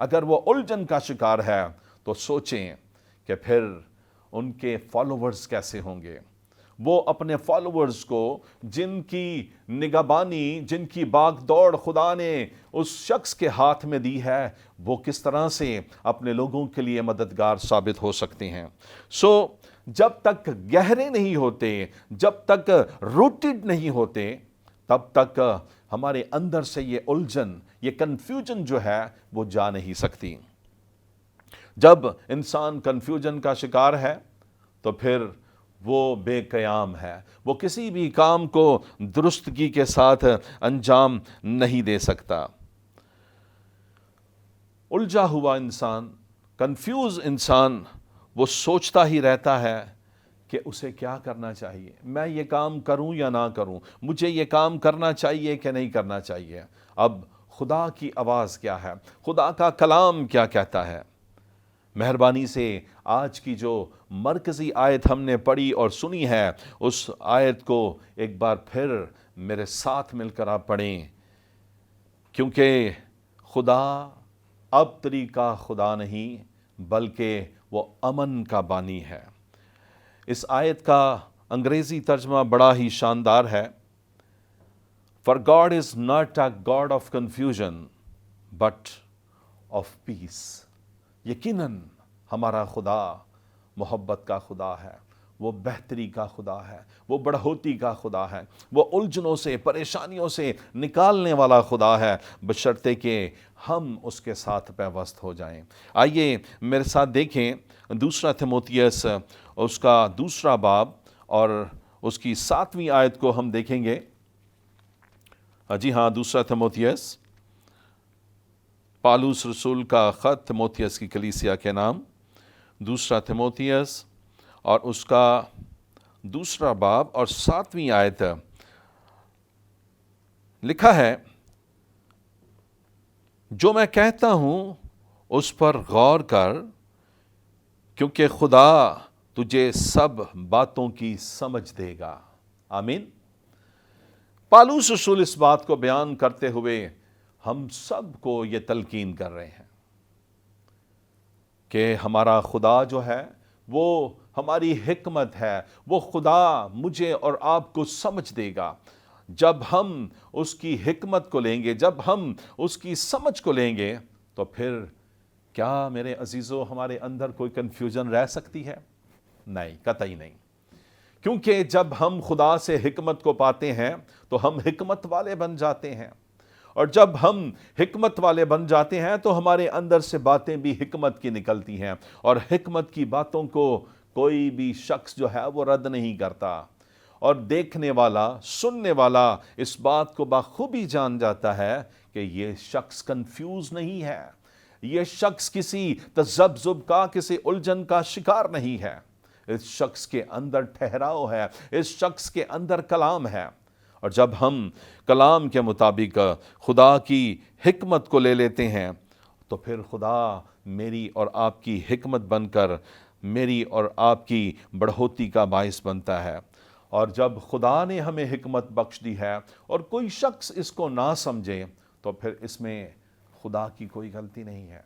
اگر وہ الجھن کا شکار ہے تو سوچیں کہ پھر ان کے فالوورز کیسے ہوں گے. وہ اپنے فالوورز کو جن کی نگہبانی، جن کی باغ دوڑ خدا نے اس شخص کے ہاتھ میں دی ہے، وہ کس طرح سے اپنے لوگوں کے لیے مددگار ثابت ہو سکتے ہیں. جب تک گہرے نہیں ہوتے، جب تک روٹڈ نہیں ہوتے، تب تک ہمارے اندر سے یہ الجھن، یہ کنفیوژن جو ہے وہ جا نہیں سکتی. جب انسان کنفیوژن کا شکار ہے تو پھر وہ بے قیام ہے، وہ کسی بھی کام کو درستگی کے ساتھ انجام نہیں دے سکتا. الجھا ہوا انسان، کنفیوز انسان، وہ سوچتا ہی رہتا ہے کہ اسے کیا کرنا چاہیے، میں یہ کام کروں یا نہ کروں، مجھے یہ کام کرنا چاہیے کہ نہیں کرنا چاہیے. اب خدا کی آواز کیا ہے، خدا کا کلام کیا کہتا ہے؟ مہربانی سے آج کی جو مرکزی آیت ہم نے پڑھی اور سنی ہے، اس آیت کو ایک بار پھر میرے ساتھ مل کر آپ پڑھیں، کیونکہ خدا اب طریقہ خدا نہیں بلکہ وہ امن کا بانی ہے. اس آیت کا انگریزی ترجمہ بڑا ہی شاندار ہے. For God is not a God of confusion but of peace. یقیناً ہمارا خدا محبت کا خدا ہے، وہ بہتری کا خدا ہے، وہ بڑھوتی کا خدا ہے، وہ الجھنوں سے، پریشانیوں سے نکالنے والا خدا ہے، بشرطے کہ ہم اس کے ساتھ پیوست ہو جائیں. آئیے میرے ساتھ دیکھیں دوسرا تیموتھیوس اس کا دوسرا باب اور اس کی 7ویں آیت کو ہم دیکھیں گے. جی ہاں، دوسرا تیموتھیوس، پالوس رسول کا خط تیموتھیوس کی کلیسیا کے نام، دوسرا تیموتھیوس اور اس کا دوسرا باب اور 7ویں آیت. لکھا ہے، جو میں کہتا ہوں اس پر غور کر، کیونکہ خدا تجھے سب باتوں کی سمجھ دے گا. آمین. پالوس رسول اس بات کو بیان کرتے ہوئے ہم سب کو یہ تلقین کر رہے ہیں کہ ہمارا خدا جو ہے وہ ہماری حکمت ہے، وہ خدا مجھے اور آپ کو سمجھ دے گا. جب ہم اس کی حکمت کو لیں گے، جب ہم اس کی سمجھ کو لیں گے، تو پھر کیا میرے عزیزو ہمارے اندر کوئی کنفیوژن رہ سکتی ہے؟ نہیں، قطعی نہیں. کیونکہ جب ہم خدا سے حکمت کو پاتے ہیں تو ہم حکمت والے بن جاتے ہیں، اور جب ہم حکمت والے بن جاتے ہیں تو ہمارے اندر سے باتیں بھی حکمت کی نکلتی ہیں، اور حکمت کی باتوں کو کوئی بھی شخص جو ہے وہ رد نہیں کرتا. اور دیکھنے والا، سننے والا اس بات کو بخوبی جان جاتا ہے کہ یہ شخص کنفیوز نہیں ہے، یہ شخص کسی تذبذب کا، کسی الجھن کا شکار نہیں ہے. اس شخص کے اندر ٹھہراؤ ہے، اس شخص کے اندر کلام ہے. اور جب ہم کلام کے مطابق خدا کی حکمت کو لے لیتے ہیں تو پھر خدا میری اور آپ کی حکمت بن کر میری اور آپ کی بڑھوتی کا باعث بنتا ہے. اور جب خدا نے ہمیں حکمت بخش دی ہے اور کوئی شخص اس کو نہ سمجھے تو پھر اس میں خدا کی کوئی غلطی نہیں ہے.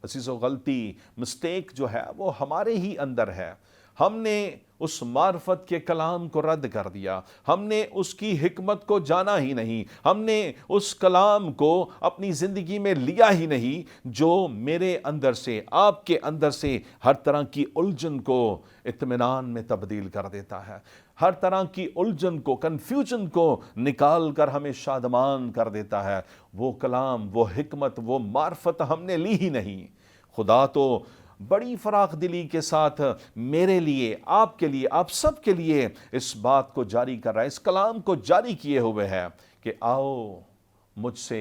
عزیزو، غلطی، مسٹیک جو ہے وہ ہمارے ہی اندر ہے. ہم نے اس معرفت کے کلام کو رد کر دیا، ہم نے اس کی حکمت کو جانا ہی نہیں، ہم نے اس کلام کو اپنی زندگی میں لیا ہی نہیں جو میرے اندر سے، آپ کے اندر سے ہر طرح کی الجھن کو اطمینان میں تبدیل کر دیتا ہے، ہر طرح کی الجھن کو، کنفیوژن کو نکال کر ہمیں شادمان کر دیتا ہے. وہ کلام، وہ حکمت، وہ معرفت ہم نے لی ہی نہیں. خدا تو بڑی فراخ دلی کے ساتھ میرے لیے، آپ کے لیے، آپ سب کے لیے اس بات کو جاری کر رہا ہے، اس کلام کو جاری کیے ہوئے ہے کہ آؤ مجھ سے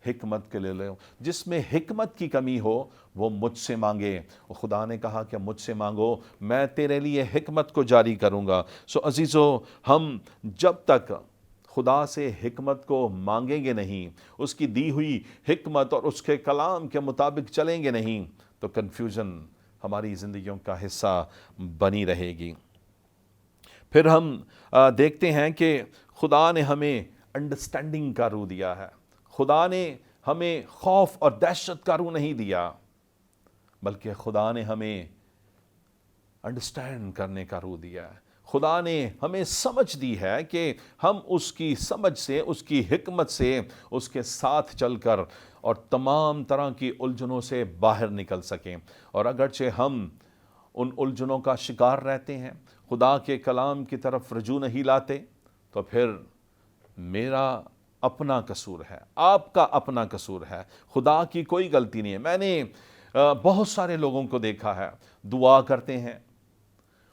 حکمت کے لے لو. جس میں حکمت کی کمی ہو وہ مجھ سے مانگے. خدا نے کہا کہ مجھ سے مانگو، میں تیرے لیے حکمت کو جاری کروں گا. عزیزو، ہم جب تک خدا سے حکمت کو مانگیں گے نہیں، اس کی دی ہوئی حکمت اور اس کے کلام کے مطابق چلیں گے نہیں، تو کنفیوژن ہماری زندگیوں کا حصہ بنی رہے گی. پھر ہم دیکھتے ہیں کہ خدا نے ہمیں انڈرسٹینڈنگ کا روح دیا ہے. خدا نے ہمیں خوف اور دہشت کا روح نہیں دیا، بلکہ خدا نے ہمیں انڈرسٹینڈ کرنے کا روح دیا ہے۔ خدا نے ہمیں سمجھ دی ہے کہ ہم اس کی سمجھ سے، اس کی حکمت سے، اس کے ساتھ چل کر اور تمام طرح کی الجھنوں سے باہر نکل سکیں۔ اور اگرچہ ہم ان الجھنوں کا شکار رہتے ہیں، خدا کے کلام کی طرف رجوع نہیں لاتے، تو پھر میرا اپنا قصور ہے، آپ کا اپنا قصور ہے، خدا کی کوئی غلطی نہیں ہے۔ میں نے بہت سارے لوگوں کو دیکھا ہے، دعا کرتے ہیں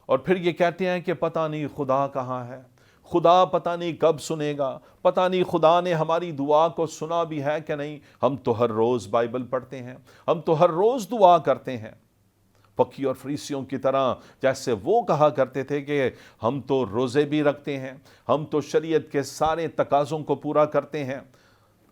اور پھر یہ کہتے ہیں کہ پتہ نہیں خدا کہاں ہے، خدا پتہ نہیں کب سنے گا، پتہ نہیں خدا نے ہماری دعا کو سنا بھی ہے کہ نہیں۔ ہم تو ہر روز بائبل پڑھتے ہیں، ہم تو ہر روز دعا کرتے ہیں، پکی اور فریسیوں کی طرح، جیسے وہ کہا کرتے تھے کہ ہم تو روزے بھی رکھتے ہیں، ہم تو شریعت کے سارے تقاضوں کو پورا کرتے ہیں۔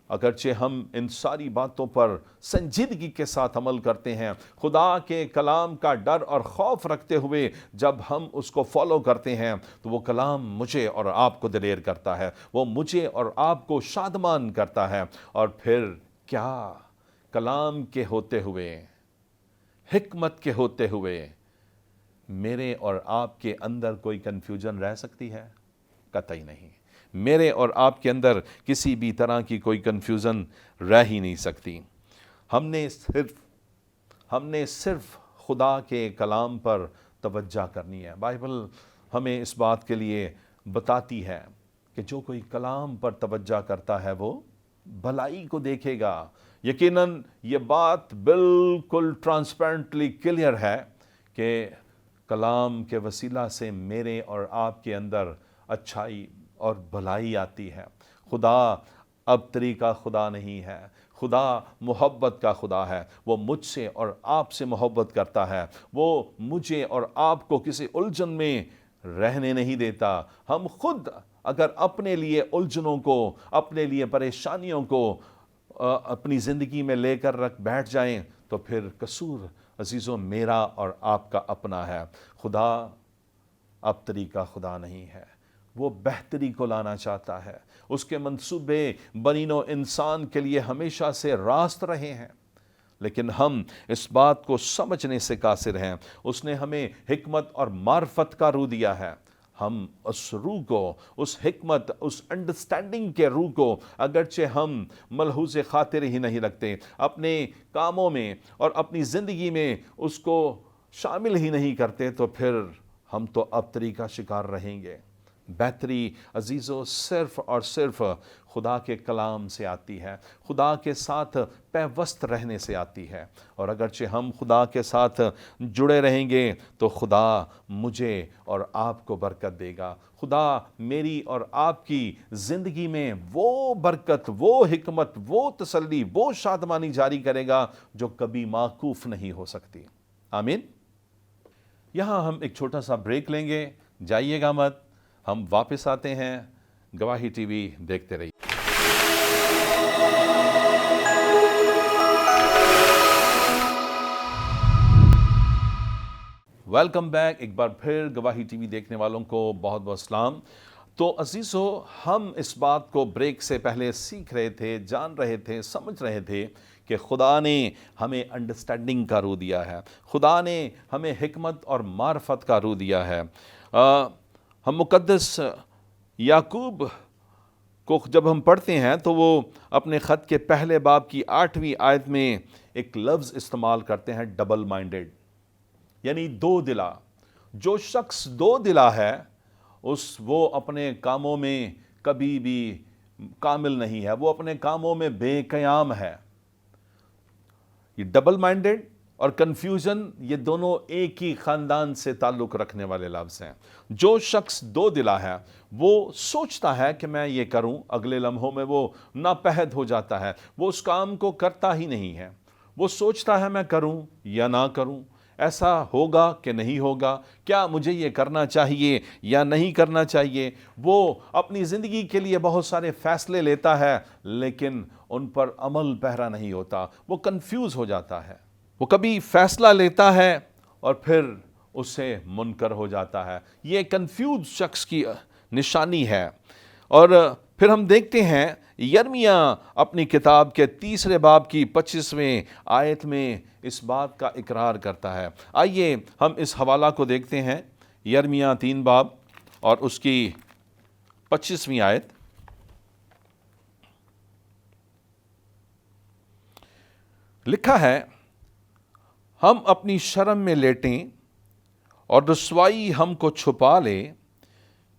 اگرچہ ہم ان ساری باتوں پر سنجیدگی کے ساتھ عمل کرتے ہیں، خدا کے کلام کا ڈر اور خوف رکھتے ہوئے جب ہم اس کو فالو کرتے ہیں تو وہ کلام مجھے اور آپ کو دلیر کرتا ہے، وہ مجھے اور آپ کو شادمان کرتا ہے۔ اور پھر کیا کلام کے ہوتے ہوئے، حکمت کے ہوتے ہوئے میرے اور آپ کے اندر کوئی کنفیوژن رہ سکتی ہے؟ قطعی نہیں۔ میرے اور آپ کے اندر کسی بھی طرح کی کوئی کنفیوژن رہ ہی نہیں سکتی۔ ہم نے صرف خدا کے کلام پر توجہ کرنی ہے۔ بائبل ہمیں اس بات کے لیے بتاتی ہے کہ جو کوئی کلام پر توجہ کرتا ہے وہ بھلائی کو دیکھے گا۔ یقیناً یہ بات بالکل ٹرانسپیرنٹلی کلیئر ہے کہ کلام کے وسیلہ سے میرے اور آپ کے اندر اچھائی اور بھلائی آتی ہے۔ خدا ابتری کا خدا نہیں ہے، خدا محبت کا خدا ہے۔ وہ مجھ سے اور آپ سے محبت کرتا ہے، وہ مجھے اور آپ کو کسی الجھن میں رہنے نہیں دیتا۔ ہم خود اگر اپنے لیے الجھنوں کو، اپنے لیے پریشانیوں کو اپنی زندگی میں لے کر رکھ بیٹھ جائیں تو پھر قصور عزیزوں میرا اور آپ کا اپنا ہے۔ خدا ابتری کا خدا نہیں ہے، وہ بہتری کو لانا چاہتا ہے۔ اس کے منصوبے بنی نوع انسان کے لیے ہمیشہ سے راست رہے ہیں، لیکن ہم اس بات کو سمجھنے سے قاصر ہیں۔ اس نے ہمیں حکمت اور معرفت کا روح دیا ہے۔ ہم اس روح کو، اس حکمت، اس انڈرسٹینڈنگ کے روح کو اگرچہ ہم ملحوظ خاطر ہی نہیں رکھتے، اپنے کاموں میں اور اپنی زندگی میں اس کو شامل ہی نہیں کرتے، تو پھر ہم تو ابتری کا شکار رہیں گے۔ بہتری عزیزو صرف اور صرف خدا کے کلام سے آتی ہے، خدا کے ساتھ پیوست رہنے سے آتی ہے۔ اور اگرچہ ہم خدا کے ساتھ جڑے رہیں گے تو خدا مجھے اور آپ کو برکت دے گا۔ خدا میری اور آپ کی زندگی میں وہ برکت، وہ حکمت، وہ تسلی، وہ شادمانی جاری کرے گا جو کبھی موقوف نہیں ہو سکتی۔ آمین۔ یہاں ہم ایک چھوٹا سا بریک لیں گے، جائیے گا مت، ہم واپس آتے ہیں۔ گواہی ٹی وی دیکھتے رہیے۔ ویلکم بیک، ایک بار پھر گواہی ٹی وی دیکھنے والوں کو بہت بہت سلام۔ تو عزیزو، ہم اس بات کو بریک سے پہلے سیکھ رہے تھے، جان رہے تھے، سمجھ رہے تھے کہ خدا نے ہمیں انڈرسٹینڈنگ کا روح دیا ہے، خدا نے ہمیں حکمت اور معرفت کا روح دیا ہے۔ ہم مقدس یعقوب کو جب ہم پڑھتے ہیں تو وہ اپنے خط کے پہلے باب کی 8ویں آیت میں ایک لفظ استعمال کرتے ہیں، ڈبل مائنڈڈ، یعنی دو دلا۔ جو شخص دو دلا ہے وہ اپنے کاموں میں کبھی بھی کامل نہیں ہے، وہ اپنے کاموں میں بے قیام ہے۔ یہ ڈبل مائنڈڈ اور کنفیوژن، یہ دونوں ایک ہی خاندان سے تعلق رکھنے والے لفظ ہیں۔ جو شخص دو دلا ہے وہ سوچتا ہے کہ میں یہ کروں، اگلے لمحوں میں وہ ناپہد ہو جاتا ہے، وہ اس کام کو کرتا ہی نہیں ہے۔ وہ سوچتا ہے میں کروں یا نہ کروں، ایسا ہوگا کہ نہیں ہوگا، کیا مجھے یہ کرنا چاہیے یا نہیں کرنا چاہیے۔ وہ اپنی زندگی کے لیے بہت سارے فیصلے لیتا ہے لیکن ان پر عمل پیرا نہیں ہوتا، وہ کنفیوز ہو جاتا ہے۔ وہ کبھی فیصلہ لیتا ہے اور پھر اس سے منکر ہو جاتا ہے۔ یہ کنفیوز شخص کی نشانی ہے۔ اور پھر ہم دیکھتے ہیں یرمیہ اپنی کتاب کے 3 باب کی 25ویں آیت میں اس بات کا اقرار کرتا ہے۔ آئیے ہم اس حوالہ کو دیکھتے ہیں، یرمیہ 3 باب اور اس کی 25ویں آیت۔ لکھا ہے، ہم اپنی شرم میں لیٹیں اور رسوائی ہم کو چھپا لے،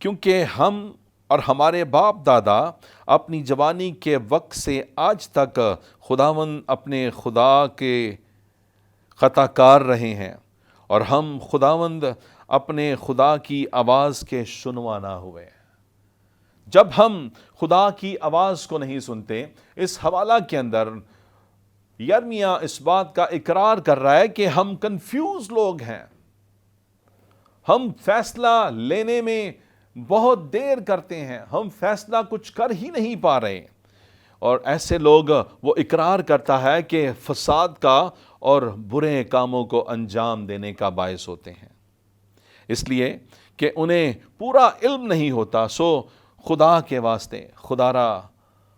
کیونکہ ہم اور ہمارے باپ دادا اپنی جوانی کے وقت سے آج تک خداوند اپنے خدا کے خطا کار رہے ہیں، اور ہم خداوند اپنے خدا کی آواز کے شنوا نہ ہوئے۔ جب ہم خدا کی آواز کو نہیں سنتے، اس حوالہ کے اندر یرمیہ اس بات کا اقرار کر رہا ہے کہ ہم کنفیوز لوگ ہیں، ہم فیصلہ لینے میں بہت دیر کرتے ہیں، ہم فیصلہ کچھ کر ہی نہیں پا رہے، اور ایسے لوگ وہ اقرار کرتا ہے کہ فساد کا اور برے کاموں کو انجام دینے کا باعث ہوتے ہیں، اس لیے کہ انہیں پورا علم نہیں ہوتا۔ سو خدا کے واسطے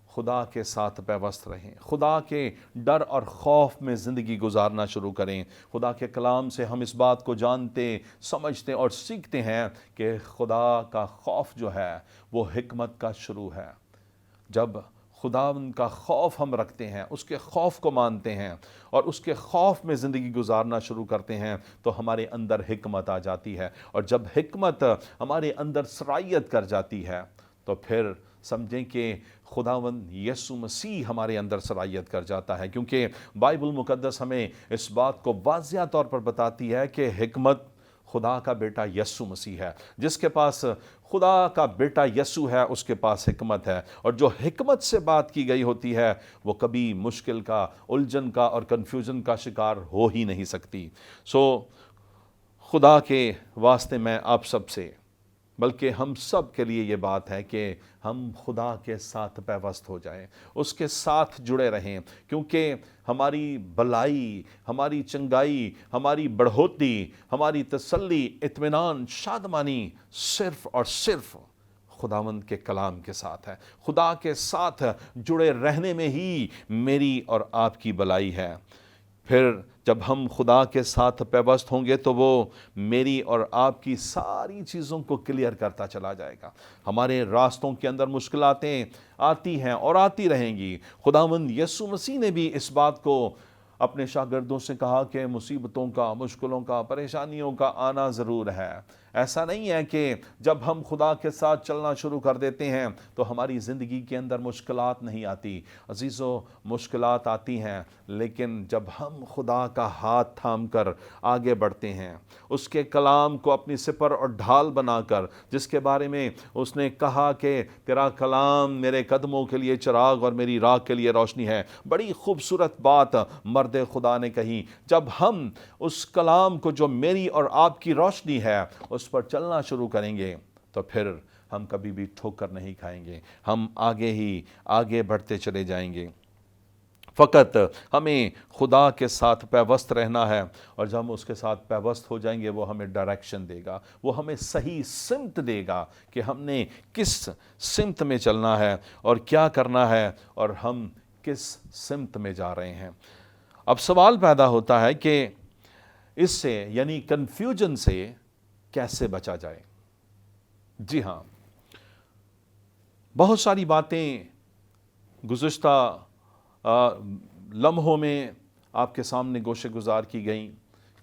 خدا کے ساتھ پیوست رہیں، خدا کے ڈر اور خوف میں زندگی گزارنا شروع کریں۔ خدا کے کلام سے ہم اس بات کو جانتے، سمجھتے اور سیکھتے ہیں کہ خدا کا خوف جو ہے وہ حکمت کا شروع ہے۔ جب خداوند کا خوف ہم رکھتے ہیں، اس کے خوف کو مانتے ہیں اور اس کے خوف میں زندگی گزارنا شروع کرتے ہیں، تو ہمارے اندر حکمت آ جاتی ہے، اور جب حکمت ہمارے اندر سرایت کر جاتی ہے تو پھر سمجھیں کہ خداوند یسوع مسیح ہمارے اندر سرایت کر جاتا ہے، کیونکہ بائبل مقدس ہمیں اس بات کو واضح طور پر بتاتی ہے کہ حکمت خدا کا بیٹا یسوع مسیح ہے۔ جس کے پاس خدا کا بیٹا یسوع ہے، اس کے پاس حکمت ہے، اور جو حکمت سے بات کی گئی ہوتی ہے وہ کبھی مشکل کا، الجھن کا اور کنفیوژن کا شکار ہو ہی نہیں سکتی۔ سو خدا کے واسطے میں آپ سب سے، بلکہ ہم سب کے لیے یہ بات ہے کہ ہم خدا کے ساتھ پیوست ہو جائیں، اس کے ساتھ جڑے رہیں، کیونکہ ہماری بلائی، ہماری چنگائی، ہماری بڑھوتی، ہماری تسلی، اطمینان، شادمانی صرف اور صرف خداوند کے کلام کے ساتھ ہے۔ خدا کے ساتھ جڑے رہنے میں ہی میری اور آپ کی بلائی ہے۔ پھر جب ہم خدا کے ساتھ پیوست ہوں گے تو وہ میری اور آپ کی ساری چیزوں کو کلیئر کرتا چلا جائے گا۔ ہمارے راستوں کے اندر مشکلاتیں آتی ہیں اور آتی رہیں گی۔ خداوند یسوع مسیح نے بھی اس بات کو اپنے شاگردوں سے کہا کہ مصیبتوں کا، مشکلوں کا، پریشانیوں کا آنا ضرور ہے۔ ایسا نہیں ہے کہ جب ہم خدا کے ساتھ چلنا شروع کر دیتے ہیں تو ہماری زندگی کے اندر مشکلات نہیں آتی۔ عزیزو، مشکلات آتی ہیں، لیکن جب ہم خدا کا ہاتھ تھام کر آگے بڑھتے ہیں، اس کے کلام کو اپنی سپر اور ڈھال بنا کر، جس کے بارے میں اس نے کہا کہ تیرا کلام میرے قدموں کے لیے چراغ اور میری راہ کے لیے روشنی ہے، بڑی خوبصورت بات مرد خدا نے کہی۔ جب ہم اس کلام کو جو میری اور آپ کی روشنی ہے اس پر چلنا شروع کریں گے تو پھر ہم کبھی بھی ٹھوکر نہیں کھائیں گے، ہم آگے بڑھتے چلے جائیں گے۔ فقط ہمیں خدا کے ساتھ پیوست رہنا ہے، اور جب ہم اس کے ساتھ پیوست ہو جائیں گے وہ ہمیں ڈائریکشن دے گا، وہ ہمیں صحیح سمت دے گا کہ ہم نے کس سمت میں چلنا ہے اور کیا کرنا ہے اور ہم کس سمت میں جا رہے ہیں۔ اب سوال پیدا ہوتا ہے کہ اس سے یعنی کنفیوژن سے کیسے بچا جائے؟ جی ہاں، بہت ساری باتیں گزشتہ لمحوں میں آپ کے سامنے گوشے گزار کی گئیں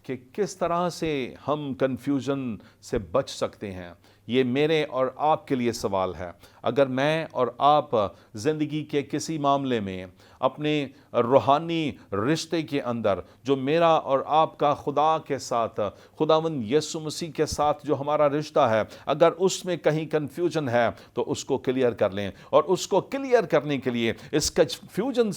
کہ کس طرح سے ہم کنفیوژن سے بچ سکتے ہیں۔ یہ میرے اور آپ کے لیے سوال ہے۔ اگر میں اور آپ زندگی کے کسی معاملے میں اپنے روحانی رشتے کے اندر جو میرا اور آپ کا خدا کے ساتھ، خداوند یسوع مسیح کے ساتھ جو ہمارا رشتہ ہے، اگر اس میں کہیں کنفیوژن ہے تو اس کو کلیئر کر لیں، اور اس کو کلیئر کرنے کے لیے اس کنفیوژن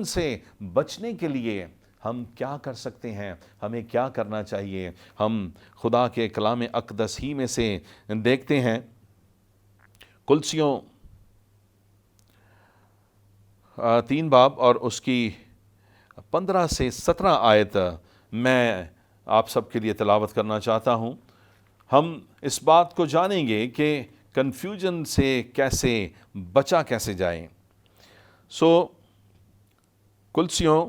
سے بچنے کے لیے ہم کیا کر سکتے ہیں، ہمیں کیا کرنا چاہیے؟ ہم خدا کے کلام اقدس ہی میں سے دیکھتے ہیں۔ کلسیوں 3 باب اور اس کی 15 سے 17 آیت میں آپ سب کے لیے تلاوت کرنا چاہتا ہوں۔ ہم اس بات کو جانیں گے کہ کنفیوژن سے کیسے بچا کیسے جائیں. سو کلسیوں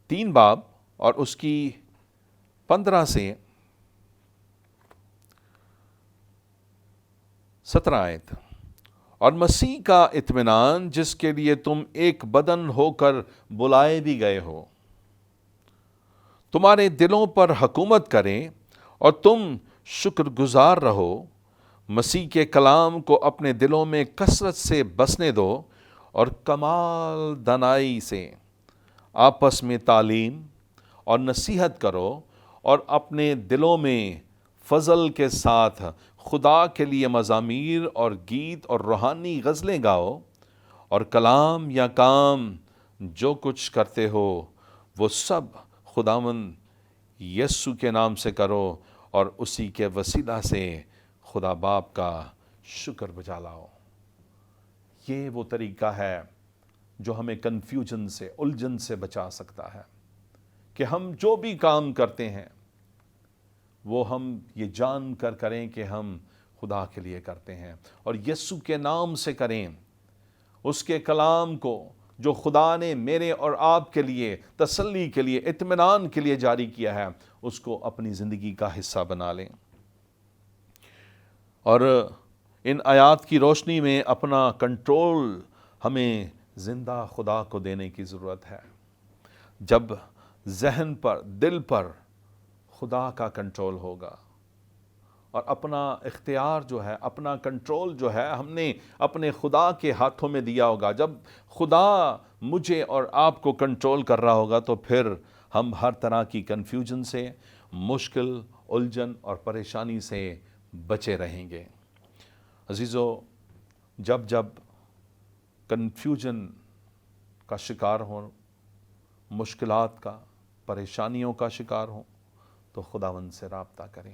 3 باب اور اس کی 15 سے 17 آیت. اور مسیح کا اطمینان جس کے لیے تم ایک بدن ہو کر بلائے بھی گئے ہو تمہارے دلوں پر حکومت کریں اور تم شکر گزار رہو. مسیح کے کلام کو اپنے دلوں میں کثرت سے بسنے دو اور کمال دانائی سے آپس میں تعلیم اور نصیحت کرو اور اپنے دلوں میں فضل کے ساتھ خدا کے لیے مزامیر اور گیت اور روحانی غزلیں گاؤ. اور کلام یا کام جو کچھ کرتے ہو وہ سب خداوند یسوع کے نام سے کرو اور اسی کے وسیلہ سے خدا باپ کا شکر بجا لاؤ. یہ وہ طریقہ ہے جو ہمیں کنفیوژن سے، الجھن سے بچا سکتا ہے کہ ہم جو بھی کام کرتے ہیں وہ ہم یہ جان کر کریں کہ ہم خدا کے لیے کرتے ہیں اور یسوع کے نام سے کریں. اس کے کلام کو جو خدا نے میرے اور آپ کے لیے تسلی کے لیے، اطمینان کے لیے جاری کیا ہے، اس کو اپنی زندگی کا حصہ بنا لیں. اور ان آیات کی روشنی میں اپنا کنٹرول ہمیں زندہ خدا کو دینے کی ضرورت ہے. جب ذہن پر، دل پر خدا کا کنٹرول ہوگا اور اپنا اختیار جو ہے، اپنا کنٹرول جو ہے ہم نے اپنے خدا کے ہاتھوں میں دیا ہوگا، جب خدا مجھے اور آپ کو کنٹرول کر رہا ہوگا تو پھر ہم ہر طرح کی کنفیوژن سے، مشکل، الجھن اور پریشانی سے بچے رہیں گے. عزیزو، جب کنفیوژن کا شکار ہوں، مشکلات کا، پریشانیوں کا شکار ہوں تو خداوند سے رابطہ کریں،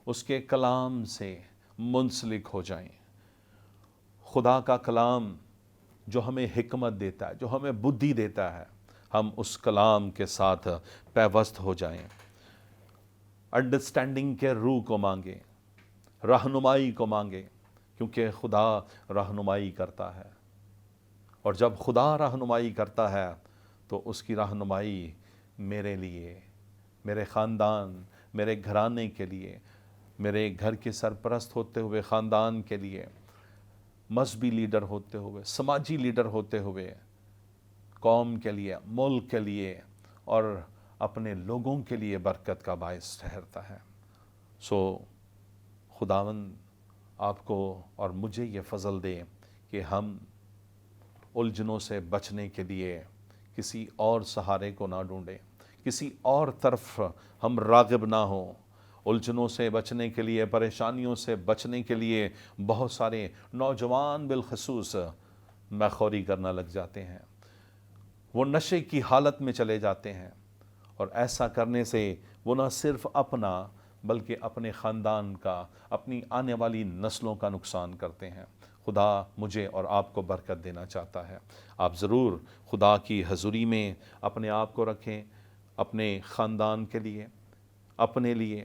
اس کے کلام سے منسلک ہو جائیں. خدا کا کلام جو ہمیں حکمت دیتا ہے، جو ہمیں بدھی دیتا ہے، ہم اس کلام کے ساتھ پیوست ہو جائیں. انڈرسٹینڈنگ کے روح کو مانگیں، رہنمائی کو مانگیں، کیونکہ خدا رہنمائی کرتا ہے. اور جب خدا رہنمائی کرتا ہے تو اس کی رہنمائی میرے لیے، میرے خاندان، میرے گھرانے کے لیے، میرے گھر کے سرپرست ہوتے ہوئے خاندان کے لیے، مذہبی لیڈر ہوتے ہوئے، سماجی لیڈر ہوتے ہوئے، قوم کے لیے، ملک کے لیے اور اپنے لوگوں کے لیے برکت کا باعث ٹھہرتا ہے. سو خداوند آپ کو اور مجھے یہ فضل دے کہ ہم الجھنوں سے بچنے کے لیے کسی اور سہارے کو نہ ڈھونڈیں، کسی اور طرف ہم راغب نہ ہوں. الجھنوں سے بچنے کے لیے، پریشانیوں سے بچنے کے لیے بہت سارے نوجوان بالخصوص میخوری کرنا لگ جاتے ہیں، وہ نشے کی حالت میں چلے جاتے ہیں اور ایسا کرنے سے وہ نہ صرف اپنا بلکہ اپنے خاندان کا، اپنی آنے والی نسلوں کا نقصان کرتے ہیں. خدا مجھے اور آپ کو برکت دینا چاہتا ہے. آپ ضرور خدا کی حضوری میں اپنے آپ کو رکھیں، اپنے خاندان کے لیے، اپنے لیے،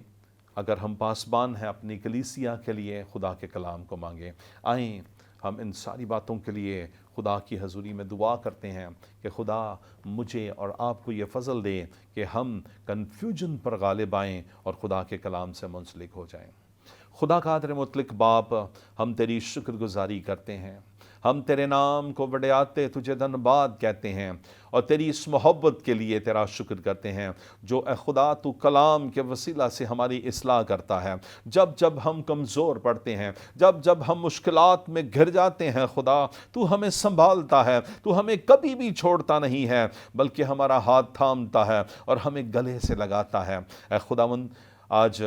اگر ہم پاسبان ہیں اپنی کلیسیا کے لیے خدا کے کلام کو مانگیں. آئیں ہم ان ساری باتوں کے لیے خدا کی حضوری میں دعا کرتے ہیں کہ خدا مجھے اور آپ کو یہ فضل دے کہ ہم کنفیوژن پر غالب آئیں اور خدا کے کلام سے منسلک ہو جائیں. خدا قادر مطلق باپ، ہم تیری شکر گزاری کرتے ہیں، ہم تیرے نام کو وڈیاتے تجھے دھنباد کہتے ہیں اور تیری اس محبت کے لیے تیرا شکر کرتے ہیں جو اے خدا تو کلام کے وسیلہ سے ہماری اصلاح کرتا ہے. جب ہم کمزور پڑتے ہیں، جب ہم مشکلات میں گھر جاتے ہیں، خدا تو ہمیں سنبھالتا ہے، تو ہمیں کبھی بھی چھوڑتا نہیں ہے بلکہ ہمارا ہاتھ تھامتا ہے اور ہمیں گلے سے لگاتا ہے. اے خداوند، آج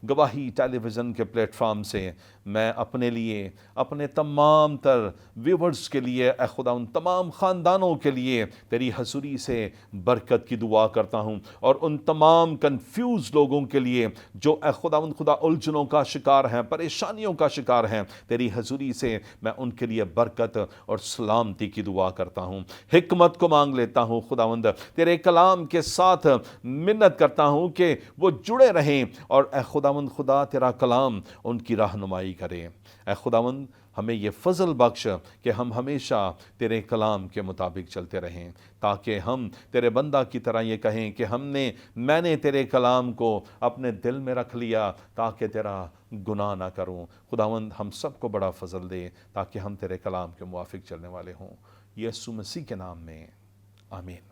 گواہی ٹیلی ویژن کے پلیٹ فارم سے میں اپنے لیے، اپنے تمام تر ویورز کے لیے، اے خدا ان تمام خاندانوں کے لیے تیری حضوری سے برکت کی دعا کرتا ہوں اور ان تمام کنفیوز لوگوں کے لیے جو اے خدا الجھنوں کا شکار ہیں، پریشانیوں کا شکار ہیں، تیری حضوری سے میں ان کے لیے برکت اور سلامتی کی دعا کرتا ہوں. حکمت کو مانگ لیتا ہوں خداوند، تیرے کلام کے ساتھ منت کرتا ہوں کہ وہ جڑے رہیں اور اے خدا خداوند خدا تیرا کلام ان کی رہنمائی کرے۔ اے خداوند ہمیں یہ فضل بخش کہ ہم ہمیشہ تیرے کلام کے مطابق چلتے رہیں، تاکہ ہم تیرے بندہ کی طرح یہ کہیں کہ میں نے تیرے کلام کو اپنے دل میں رکھ لیا تاکہ تیرا گناہ نہ کروں۔ خداوند ہم سب کو بڑا فضل دے تاکہ ہم تیرے کلام کے موافق چلنے والے ہوں، یسوع مسیح کے نام میں آمین۔